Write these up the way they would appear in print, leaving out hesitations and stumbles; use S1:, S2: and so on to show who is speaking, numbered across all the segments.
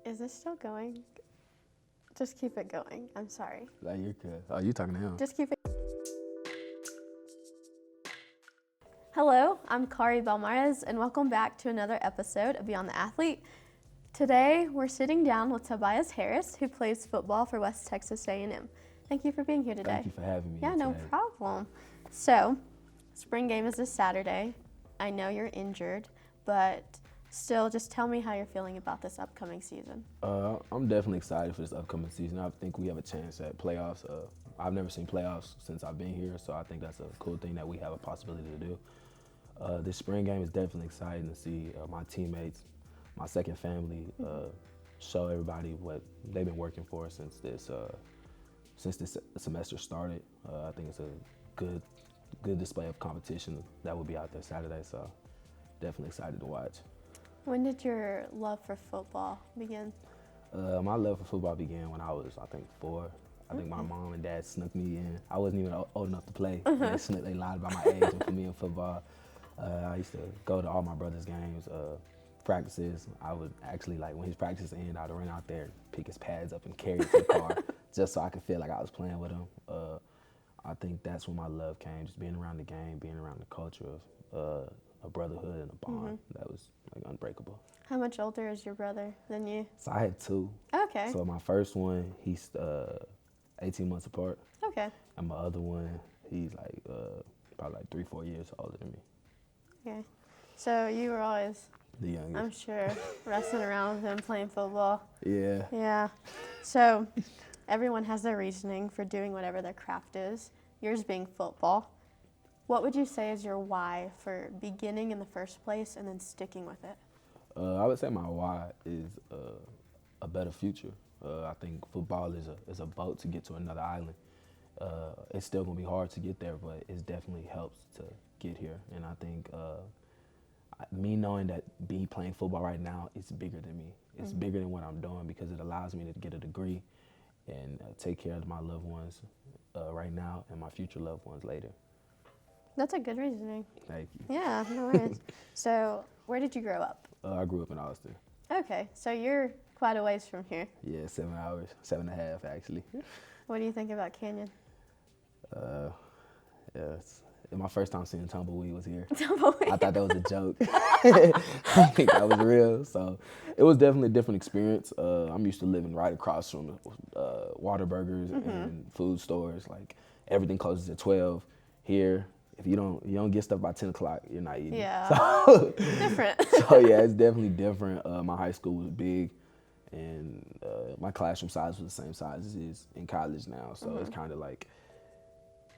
S1: Is this still going? Just keep it going. I'm sorry.
S2: Like, you're good. Oh, you talking to him?
S1: Just keep it. Hello, I'm Karree Belmares, and welcome back to another episode of Beyond the Athlete. Today, we're sitting down with Tobias Harris, who plays football for West Texas A&M. Thank you for being here today.
S2: Thank you for having me.
S1: Yeah, no
S2: today.
S1: problem. So, spring game is this Saturday. I know you're injured, but still, just tell me how you're feeling about this upcoming season.
S2: I'm definitely excited for this upcoming season. I think we have a chance at playoffs. I've never seen playoffs since I've been here, so I think that's a cool thing that we have a possibility to do. This spring game is definitely exciting to see my teammates, my second family, show everybody what they've been working for since this semester started. I think it's a good display of competition that will be out there Saturday, so definitely excited to watch.
S1: When did your love for football begin?
S2: My love for football began when I was, I think, 4. I think my mom and dad snuck me in. I wasn't even old enough to play. They lied about my age and put me in football. I used to go to all my brother's games, practices. I would actually, like, when his practices ended, I'd run out there, pick his pads up and carry it to the car just so I could feel like I was playing with him. I think that's when my love came, just being around the game, being around the culture of a brotherhood and a bond that was like unbreakable.
S1: How much older is your brother than you?
S2: So I had 2.
S1: Okay.
S2: So my first one, he's 18 months apart.
S1: Okay.
S2: And my other one, he's like probably like 3-4 years older than me.
S1: Okay. So you were always,
S2: The youngest.
S1: I'm sure, wrestling around with him, playing football.
S2: Yeah.
S1: Yeah. So everyone has their reasoning for doing whatever their craft is, yours being football. What would you say is your why for beginning in the first place and then sticking with it?
S2: I would say my why is a better future. I think football is a boat to get to another island. It's still gonna be hard to get there, but it definitely helps to get here. And I think me knowing that me playing football right now is bigger than me. It's bigger than what I'm doing because it allows me to get a degree and take care of my loved ones right now and my future loved ones later.
S1: That's a good reasoning.
S2: Thank you.
S1: Yeah, no worries. So where did you grow up?
S2: I grew up in Austin.
S1: Okay, so you're quite a ways from here.
S2: Yeah, 7 hours, 7.5 actually.
S1: What do you think about Canyon?
S2: Yeah, my first time seeing Tumbleweed was here.
S1: Tumbleweed.
S2: I thought that was a joke. I think that was real. So it was definitely a different experience. I'm used to living right across from Whataburgers and food stores. Like everything closes at 12. Here, if you don't get stuff by 10 o'clock, you're not eating.
S1: Yeah.
S2: So,
S1: Different.
S2: So yeah, it's definitely different. My high school was big, and my classroom size was the same size as it is in college now. So it's kind of like,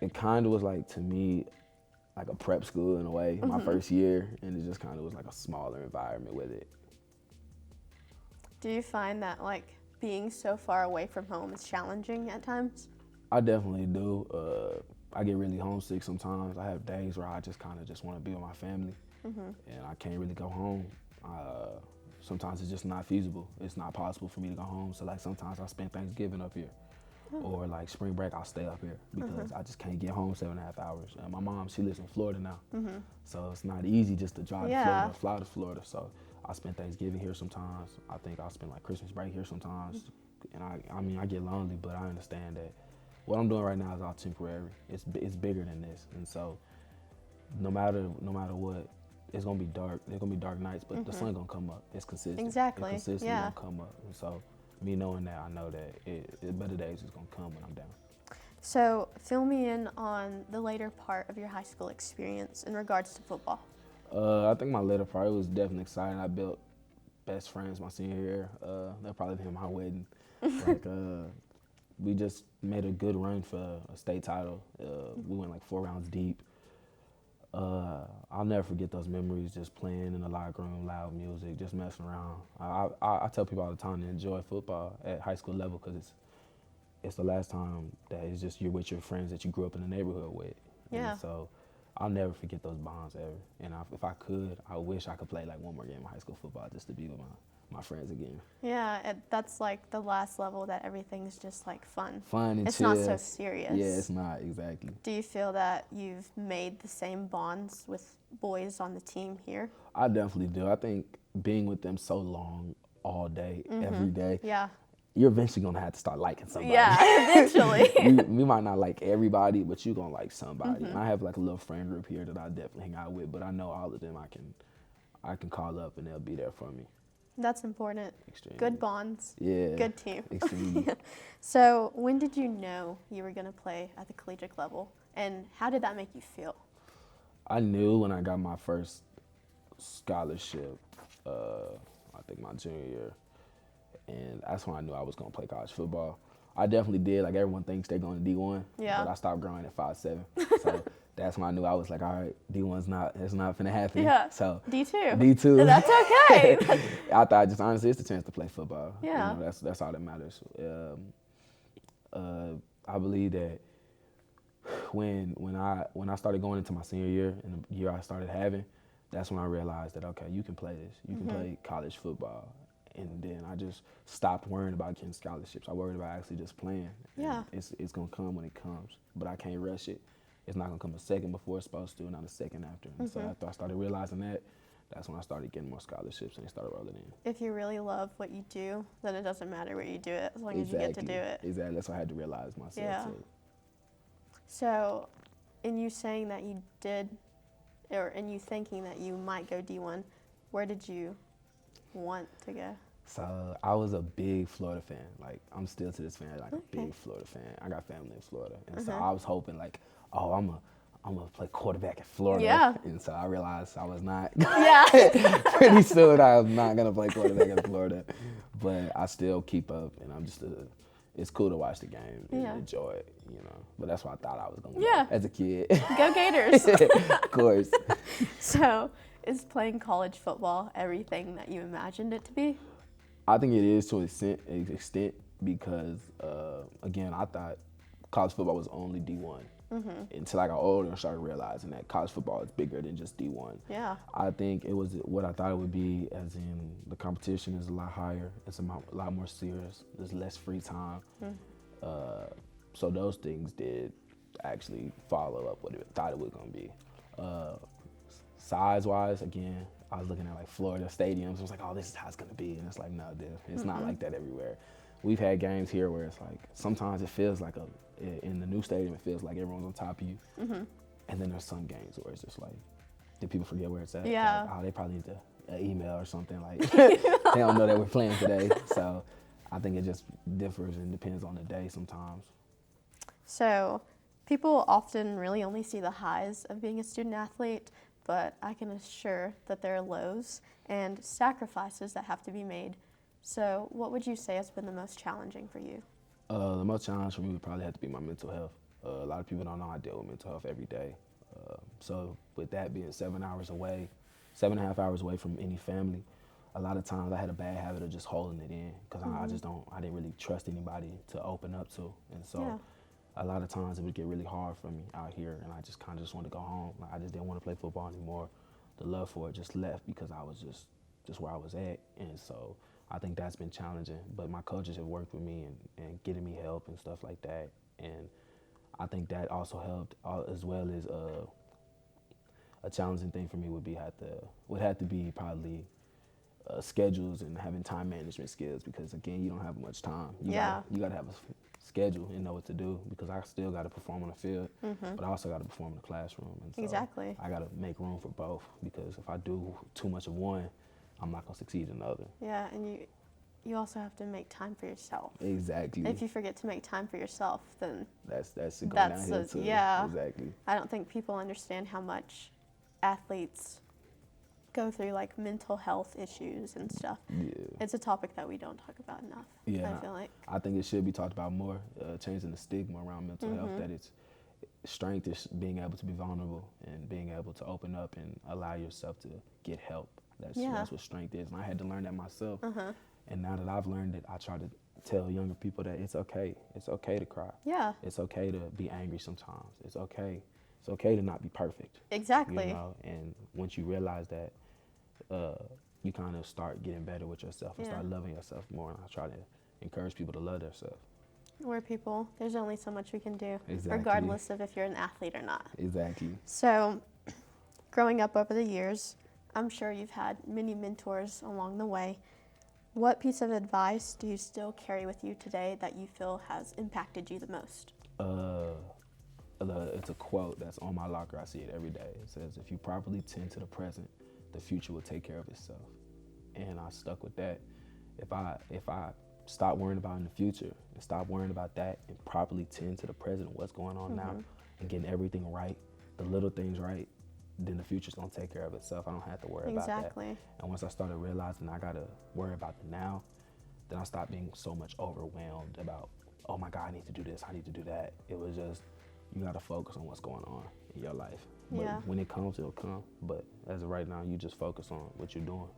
S2: it kind of was like, to me, like a prep school in a way, my first year, and it just kind of was like a smaller environment with it.
S1: Do you find that like being so far away from home is challenging at times?
S2: I definitely do. I get really homesick sometimes. I have days where I just kind of just want to be with my family, and I can't really go home. Sometimes it's just not feasible. It's not possible for me to go home. So like sometimes I spend Thanksgiving up here, or like spring break I'll stay up here because I just can't get home 7.5 hours. My mom, she lives in Florida now, so it's not easy just to drive to Florida or fly to Florida. So I spend Thanksgiving here sometimes. I think I'll spend like Christmas break here sometimes, and I mean I get lonely, but I understand that what I'm doing right now is all temporary. It's bigger than this, and so no matter what, it's gonna be dark. There's gonna be dark nights, but the sun gonna come up. It's consistent.
S1: Exactly.
S2: It's consistently gonna come up, and so me knowing that, I know that better days is gonna come when I'm down.
S1: So fill me in on the later part of your high school experience in regards to football.
S2: I think my later part was definitely exciting. I built best friends my senior year. They'll probably be my wedding. Like we just made a good run for a state title. We went like 4 rounds deep. I'll never forget those memories, just playing in the locker room, loud music, just messing around. I tell people all the time to enjoy football at high school level because it's the last time that it's just you're with your friends that you grew up in the neighborhood with.
S1: Yeah.
S2: And so I'll never forget those bonds ever. And if I could, I wish I could play like one more game of high school football just to be with my friends again.
S1: Yeah, that's like the last level that everything's just like fun.
S2: Fun and
S1: it's
S2: chill.
S1: not so serious.
S2: Yeah, it's not, exactly.
S1: Do you feel that you've made the same bonds with boys on the team here?
S2: I definitely do. I think being with them so long all day, every day,
S1: Yeah.
S2: you're eventually gonna have to start liking somebody.
S1: Yeah, eventually.
S2: we might not like everybody, but you're gonna like somebody. And I have like a little friend group here that I definitely hang out with, but I know all of them I can call up and they'll be there for me.
S1: That's important.
S2: Extremely.
S1: Good bonds.
S2: Yeah.
S1: Good team.
S2: Extremely.
S1: So when did you know you were going to play at the collegiate level, and how did that make you feel?
S2: I knew when I got my first scholarship, I think my junior year, and that's when I knew I was gonna play college football. I definitely did. Like everyone thinks they're going to D1,
S1: Yeah.
S2: but I stopped growing at 5'7", so that's when I knew I was like, all right, D1's it's not finna happen.
S1: Yeah.
S2: So
S1: D2.
S2: D2.
S1: That's okay.
S2: I thought just honestly it's the chance to play football.
S1: Yeah.
S2: You know, that's all that matters. I believe that when I started going into my senior year and the year I started having, that's when I realized that okay, you can play this. You can play college football. And then I just stopped worrying about getting scholarships. I worried about actually just playing.
S1: Yeah.
S2: And it's gonna come when it comes, but I can't rush it. It's not gonna come a second before it's supposed to, not a second after. And so after I started realizing that, that's when I started getting more scholarships and they started rolling in.
S1: If you really love what you do, then it doesn't matter where you do it, as long as you get to do it.
S2: Exactly. That's what I had to realize myself
S1: Yeah.
S2: too.
S1: So, in you saying that you did, or in you thinking that you might go D1, where did you want to go?
S2: So I was a big Florida fan. Like I'm still to this fan, like
S1: Okay.
S2: a big Florida fan. I got family in Florida, and so I was hoping like, oh, I'm gonna play quarterback in Florida.
S1: Yeah.
S2: And so I realized I was not.
S1: Yeah.
S2: Pretty soon I was not gonna play quarterback in Florida, but I still keep up, and I'm just it's cool to watch the game and enjoy it, you know. But that's what I thought I was gonna
S1: Yeah.
S2: do as a kid.
S1: Go Gators.
S2: Of course.
S1: So, is playing college football everything that you imagined it to be?
S2: I think it is to an extent because, again, I thought college football was only D1 until I got older and started realizing that college football is bigger than just D1.
S1: Yeah.
S2: I think it was what I thought it would be, as in the competition is a lot higher. It's a lot more serious. There's less free time. So those things did actually follow up what I thought it was going to be. Size-wise, again, I was looking at like Florida stadiums. I was like, oh, this is how it's gonna be. And it's like, no, dude, it's not like that everywhere. We've had games here where it's like, sometimes it feels like in the new stadium, it feels like everyone's on top of you. And then there's some games where it's just like, did people forget where it's at?
S1: Yeah.
S2: Like, oh, they probably need an email or something. Like, they don't know that we're playing today. So I think it just differs and depends on the day sometimes.
S1: So, people often really only see the highs of being a student athlete, but I can assure that there are lows and sacrifices that have to be made. So what would you say has been the most challenging for you?
S2: The most challenge for me would probably have to be my mental health. A lot of people don't know I deal with mental health every day. So with that being 7.5 hours away from any family, a lot of times I had a bad habit of just holding it in because I didn't really trust anybody to open up to. And so a lot of times it would get really hard for me out here, and I just kind of just wanted to go home. Like, I just didn't want to play football anymore. The love for it just left because I was just where I was at. And so I think that's been challenging. But my coaches have worked with me and getting me help and stuff like that. And I think that also helped, as well as a challenging thing for me would have to be probably schedules and having time management skills, because again, you don't have much time. You gotta have a schedule and know what to do, because I still got to perform on the field, but I also got to perform in the classroom. And so
S1: Exactly.
S2: I got to make room for both, because if I do too much of one, I'm not going to succeed in the other.
S1: Yeah, and you also have to make time for yourself.
S2: Exactly.
S1: If you forget to make time for yourself, then
S2: that's going downhill too.
S1: Yeah.
S2: Exactly.
S1: I don't think people understand how much athletes go through like mental health issues and stuff.
S2: Yeah.
S1: It's a topic that we don't talk about enough.
S2: Yeah.
S1: I feel like.
S2: I think it should be talked about more, changing the stigma around mental health, that strength is being able to be vulnerable and being able to open up and allow yourself to get help. That's what strength is. And I had to learn that myself. And now that I've learned it, I try to tell younger people that it's okay. It's okay to cry.
S1: Yeah.
S2: It's okay to be angry sometimes. It's okay. It's okay to not be perfect.
S1: Exactly.
S2: You know? And once you realize that, you kind of start getting better with yourself and start loving yourself more. And I try to encourage people to love themselves.
S1: We're people. There's only so much we can do,
S2: Exactly.
S1: regardless of if you're an athlete or not.
S2: Exactly.
S1: So, growing up over the years, I'm sure you've had many mentors along the way. What piece of advice do you still carry with you today that you feel has impacted you the most?
S2: It's a quote that's on my locker. I see it every day. It says, if you properly tend to the present, the future will take care of itself. And I stuck with that. If I stop worrying about in the future and stop worrying about that and properly tend to the present, what's going on now, and getting everything right, the little things right, then the future's gonna take care of itself. I don't have to worry about that.
S1: Exactly.
S2: And once I started realizing I gotta worry about the now, then I stopped being so much overwhelmed about, oh my God, I need to do this, I need to do that. It was just, you gotta focus on what's going on in your life. But when it comes, it'll come. But as of right now, you just focus on what you're doing.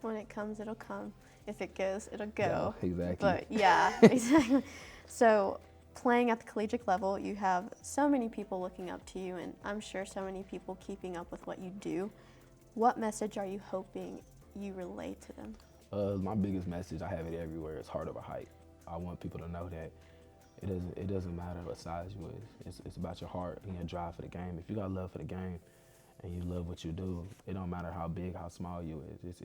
S1: When it comes, it'll come. If it goes, it'll go.
S2: Yeah, exactly.
S1: But yeah, exactly. So playing at the collegiate level, you have so many people looking up to you, and I'm sure so many people keeping up with what you do. What message are you hoping you relay to them?
S2: My biggest message, I have it everywhere, is heart over height. I want people to know that it doesn't matter what size you is. It's about your heart and your drive for the game. If you got love for the game and you love what you do, it don't matter how big, how small you is.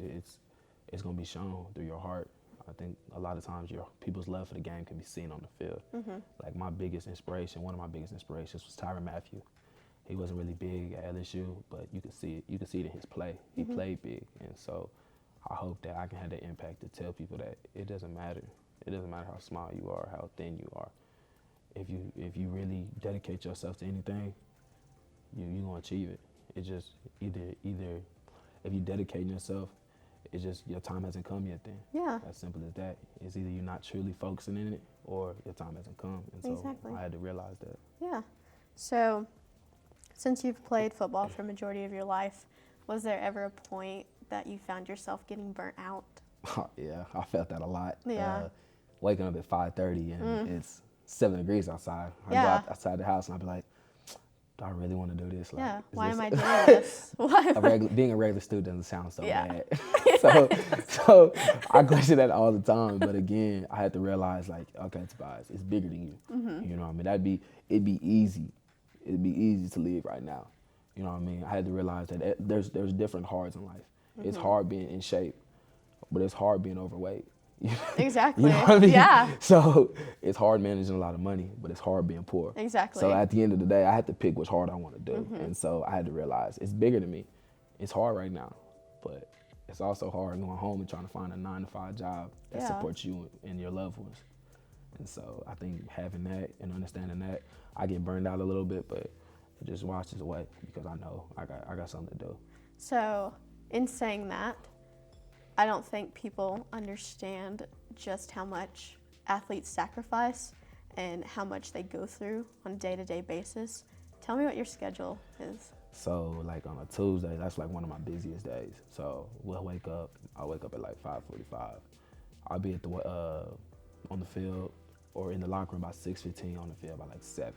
S2: It's gonna be shown through your heart. I think a lot of times people's love for the game can be seen on the field. Like one of my biggest inspirations was Tyrann Mathieu. He wasn't really big at LSU, but you could see it. You could see it in his play. He played big, and so I hope that I can have the impact to tell people that it doesn't matter. It doesn't matter how small you are, how thin you are. If you really dedicate yourself to anything, you're gonna achieve it. It's just either if you dedicate yourself, it's just your time hasn't come yet then.
S1: Yeah.
S2: As simple as that. It's either you're not truly focusing in it or your time hasn't come. And so
S1: Exactly.
S2: I had to realize that.
S1: Yeah. So since you've played football for a majority of your life, was there ever a point that you found yourself getting burnt out?
S2: Yeah, I felt that a lot.
S1: Yeah.
S2: Waking up at 5:30 and it's 7 degrees outside. I go outside the house and I'd be like, do I really want to do this? Like,
S1: yeah, why am I doing this?
S2: Being a regular student doesn't sound so bad. so I question that all the time. But again, I had to realize, like, okay, Tobias, it's bigger than you. You know what I mean? It'd be easy to leave right now. You know what I mean? I had to realize that there's different hards in life. It's hard being in shape, but it's hard being overweight.
S1: Exactly.
S2: You know what I mean?
S1: Yeah.
S2: So it's hard managing a lot of money, but it's hard being poor.
S1: Exactly.
S2: So at the end of the day, I had to pick which hard I want to do. And so I had to realize it's bigger than me. It's hard right now, but it's also hard going home and trying to find a 9-to-5 job that supports you and your loved ones. And so I think having that and understanding that, I get burned out a little bit, but it just washes away because I know I got something to do.
S1: So in saying that, I don't think people understand just how much athletes sacrifice and how much they go through on a day-to-day basis. Tell me what your schedule is.
S2: So like on a Tuesday, that's like one of my busiest days. So I'll wake up at like 5:45. I'll be at the on the field or in the locker room by 6:15, on the field by like 7.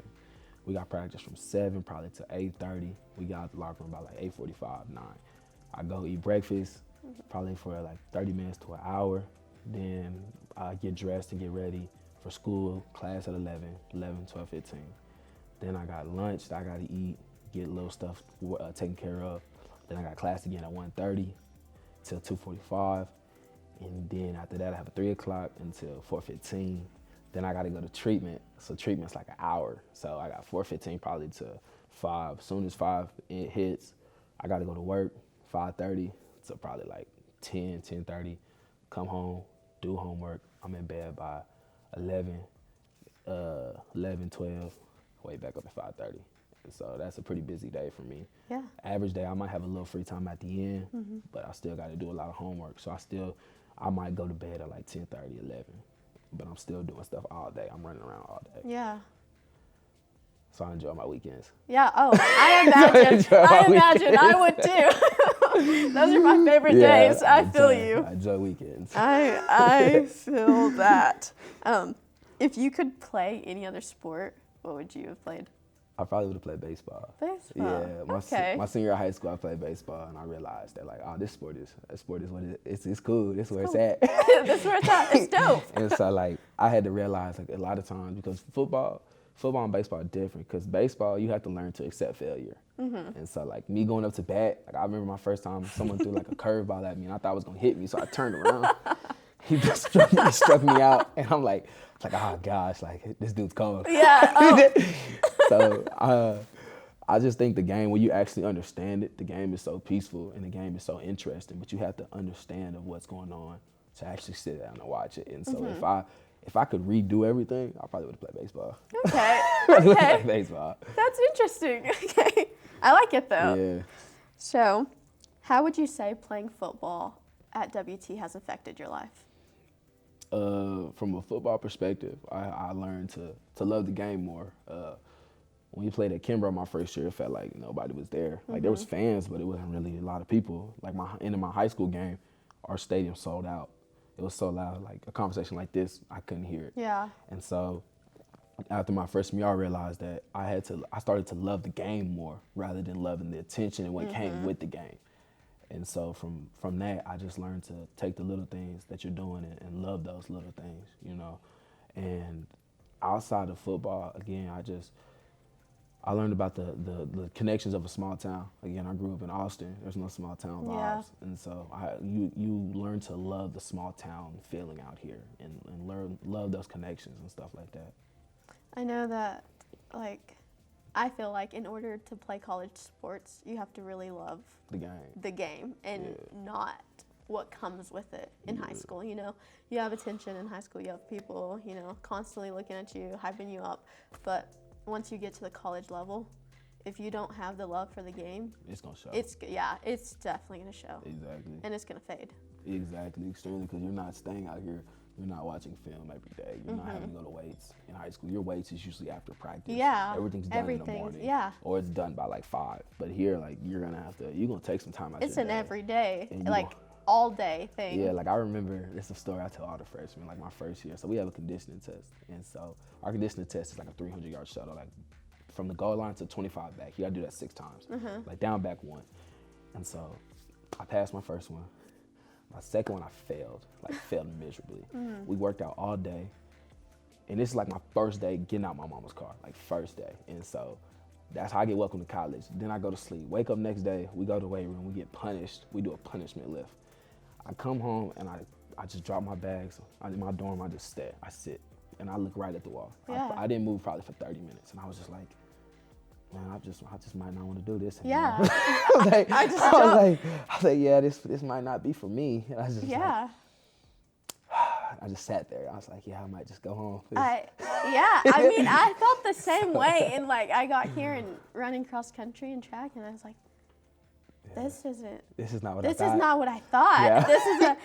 S2: We got practice from 7 probably to 8:30. We got out the locker room by like 8:45, 9. I go eat breakfast, probably for like 30 minutes to an hour. Then I get dressed and get ready for school, class at 11, 12, 15. Then I got lunch that I got to eat, get little stuff taken care of. Then I got class again at 1:30 till 2:45. And then after that, I have a 3 o'clock until 4:15. Then I got to go to treatment. So treatment's like an hour. So I got 4:15 probably to 5. As soon as 5 it hits, I got to go to work, 5:30 to probably like 10, 10:30. Come home, do homework. I'm in bed by 11, 12. Wake back up at 5:30. So that's a pretty busy day for me.
S1: Yeah.
S2: Average day, I might have a little free time at the end, but I still got to do a lot of homework. So I might go to bed at like 10:30, 11, but I'm still doing stuff all day. I'm running around all day.
S1: Yeah.
S2: So I enjoy my weekends.
S1: Yeah. Oh, I imagine I would too. Those are my favorite days. I feel you.
S2: I enjoy weekends.
S1: I feel that. If you could play any other sport, what would you have played?
S2: I probably would have played baseball.
S1: Baseball.
S2: Yeah, my senior year of high school, I played baseball, and I realized that like, oh, this sport is what it is. It's cool. This is where it's at.
S1: That's where it's at. It's dope.
S2: And so like, I had to realize like a lot of times because football and baseball are different. Because baseball, you have to learn to accept failure. And so like me going up to bat, like I remember my first time someone threw like a curveball at me, and I thought it was gonna hit me, so I turned around. he just struck me out, and I'm like, oh gosh, like this dude's cold.
S1: Yeah. Oh.
S2: So I just think the game, when you actually understand it, the game is so peaceful and the game is so interesting. But you have to understand of what's going on to actually sit down and watch it. And so if I could redo everything, I probably would have played baseball.
S1: Okay.
S2: I would have
S1: Okay.
S2: played baseball.
S1: That's interesting. Okay. I like it though.
S2: Yeah.
S1: So, how would you say playing football at WT has affected your life?
S2: From a football perspective, I learned to love the game more. When we played at Kimbrough my first year, it felt like nobody was there. Like there was fans, but it wasn't really a lot of people. Like end of my high school game, our stadium sold out. It was so loud. Like a conversation like this, I couldn't hear it.
S1: Yeah.
S2: And so after my freshman year, I realized that I started to love the game more rather than loving the attention and what came with the game. And so from that, I just learned to take the little things that you're doing and love those little things, you know. And outside of football, again, I learned about the connections of a small town. Again, I grew up in Austin. There's no small town vibes.
S1: Yeah.
S2: And so you learn to love the small town feeling out here and love those connections and stuff like that.
S1: I know that, like, I feel like in order to play college sports, you have to really love
S2: The game.
S1: and not what comes with it in high school. You know, you have attention in high school. You have people, you know, constantly looking at you, hyping you up. But once you get to the college level, if you don't have the love for the game,
S2: It's going to show.
S1: It's definitely going to show.
S2: Exactly.
S1: And it's going to fade.
S2: Exactly, extremely, because you're not staying out here. You're not watching film every day. You're not having to go to weights. In high school, your weights is usually after practice.
S1: Yeah.
S2: Everything's done in the morning.
S1: Yeah.
S2: Or it's done by like 5. But here, like, you're going to take some time out
S1: It's
S2: your
S1: an
S2: day.
S1: everyday,
S2: And
S1: like, all day thing.
S2: Yeah, like I remember, it's a story I tell all the freshmen, like my first year. So we have a conditioning test. And so our conditioning test is like a 300-yard shuttle, like from the goal line to 25 back. You got to do that 6 times, like down, back 1. And so I passed my first one. My second one, I failed miserably. We worked out all day. And this is like my first day getting out my mama's car, like first day. And so that's how I get welcome to college. Then I go to sleep. Wake up next day, we go to the weight room, we get punished. We do a punishment lift. I come home and I just drop my bags. In my dorm, I just stare. I sit and I look right at the wall.
S1: Yeah.
S2: I didn't move probably for 30 minutes. And I was just like, man, I just might not want to do this anymore.
S1: Yeah.
S2: I was like, yeah, this might not be for me. And I was just like, I just sat there. I was like, yeah, I might just go home.
S1: I mean, I felt the same way. And like, I got here and running cross country and track, and I was like, this is not what I thought.
S2: Yeah.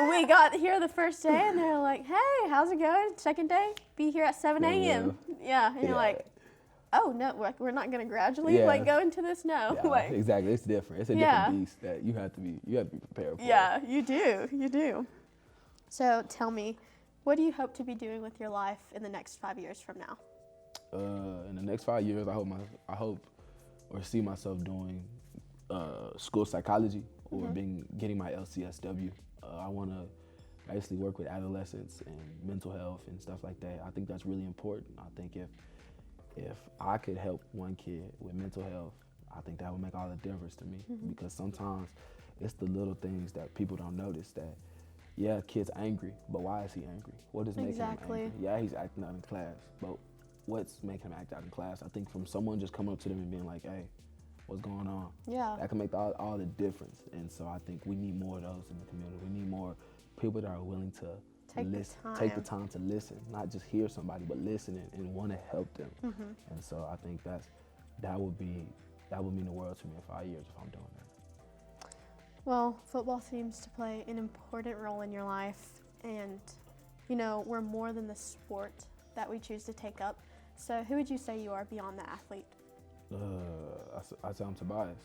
S1: We got here the first day, and they're like, hey, how's it going? Second day, be here at 7 a.m. Yeah, and you're like, oh no, we're not gonna gradually like go into this. No,
S2: Yeah,
S1: like
S2: exactly. It's different. It's a different beast that you have to be prepared for.
S1: Yeah, you do. So tell me, what do you hope to be doing with your life in the next 5 years from now?
S2: In the next 5 years, I hope or see myself doing school psychology or getting my LCSW. I want to basically work with adolescents and mental health and stuff like that. I think that's really important. I think if I could help one kid with mental health, I think that would make all the difference to me, because sometimes it's the little things that people don't notice that, yeah, kid's angry, but why is he angry? What is making him angry? Yeah, he's acting out in class, but what's making him act out in class? I think from someone just coming up to them and being like, hey, what's going on?
S1: Yeah.
S2: That can make all the difference. And so I think we need more of those in the community. We need more people that are willing to take the time to listen, not just hear somebody, but listen and want to help them. And so I think that would mean the world to me in 5 years if I'm doing that.
S1: Well, football seems to play an important role in your life, and you know, we're more than the sport that we choose to take up. So who would you say you are beyond the athlete?
S2: I say I'm Tobias.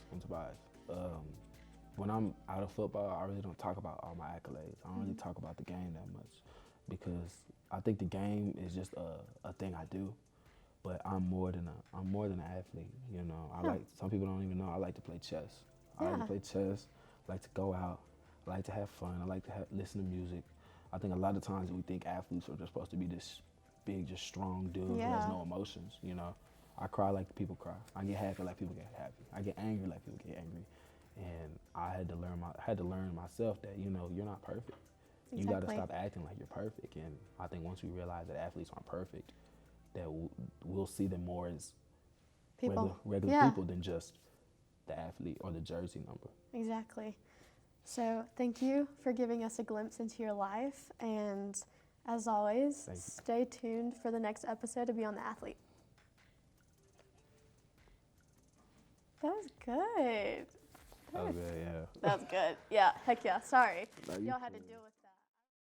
S2: When I'm out of football, I really don't talk about all my accolades. I don't really talk about the game that much, because I think the game is just a thing I do. But I'm more than an athlete. You know, some people don't even know I like to play chess. I like to play chess. I like to go out. I like to have fun. I like to listen to music. I think a lot of times we think athletes are just supposed to be this big, just strong dude who has no emotions. You know, I cry like people cry. I get happy like people get happy. I get angry like people get angry. And I had to learn myself that, you know, you're not perfect. You got to
S1: Exactly.
S2: stop acting like you're perfect. And I think once we realize that athletes aren't perfect, that we'll see them more as
S1: People.
S2: regular
S1: Yeah.
S2: people than just the athlete or the jersey number.
S1: Exactly. So thank you for giving us a glimpse into your life. And as always,
S2: Thank you.
S1: stay tuned for the next episode of Beyond the Athlete. That was good.
S2: Okay, yeah.
S1: That was good. Yeah, heck yeah. Sorry.
S2: No, you
S1: Y'all had to
S2: cool.
S1: deal with that.